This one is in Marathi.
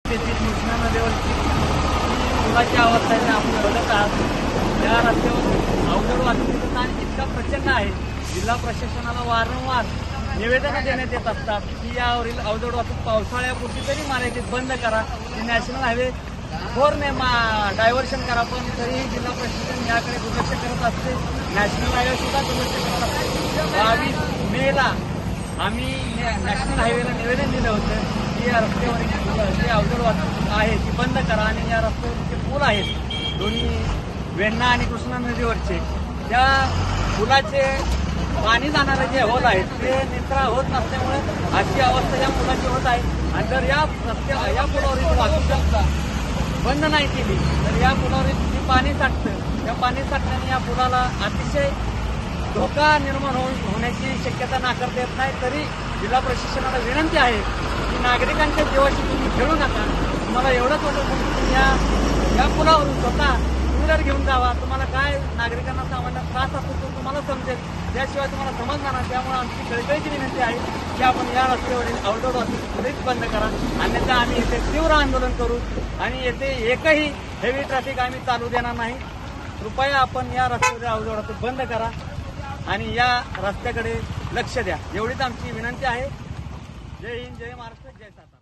तेथील कृष्णा नदीवरची पुलाची अवस्था आहे आपण बघत आहात। या रस्त्यावर अवजड वाहतुकीचा ताण इतका प्रचंड आहे। जिल्हा प्रशासनाला वारंवार निवेदनं देण्यात येत असतात की यावरील अवजड वाहतूक पावसाळ्यापुरती तरी मर्यादित बंद करा, नॅशनल हायवे 4 ने डायव्हर्शन करा, पण तरीही जिल्हा प्रशासन याकडे दुर्लक्ष करत असते। नॅशनल हायवे सुद्धा दुर्लक्ष करत असते। 22 मेला आम्ही नॅशनल हायवेला निवेदन दिलं होतं की या रस्त्यावरील जे अवजड वाहतूक आहे ती बंद करा आणि या रस्त्यावरील जे पूल आहेत दोन्ही वेण्णा आणि कृष्णा नदीवरचे त्या पुलाचे पाणी जाणारे जे होल आहेत ते निचरा होत नसल्यामुळे अशी अवस्था या पुलाची होत आहे। आणि जर या पुलावरील वाहतूक बंद नाही केली तर या पुलावरील जे पाणी साठतं त्या पाणी साठण्याने या पुलाला अतिशय धोका निर्माण होण्याची शक्यता नाकारता येत नाही। तरी जिल्हा प्रशासनाला विनंती आहे की नागरिकांच्या जीवाशी तुम्ही खेळू नका। तुम्हाला एवढंच वाटत तुम्ही या पुलावरून स्वतः टू व्हीलर घेऊन जावा, तुम्हाला काय नागरिकांना सामान्य त्रास असतो तो तुम्हाला समजेल, त्याशिवाय तुम्हाला समजणार नाही। त्यामुळे आमची कळकळीची विनंती आहे की आपण या रस्त्यावरील अवजड वाहतूक त्वरित बंद करा, अन्यथा आम्ही येथे तीव्र आंदोलन करू आणि येथे एकही हेवी ट्रॅफिक आम्ही चालू देणार नाही। कृपया आपण या रस्त्यावरील अवजड वाहतूक बंद करा आणि या रस्त्याकडे लक्ष द्या, एवढीच आमची विनंती आहे। जय हिंद, जय महाराष्ट्र, जय सातारा।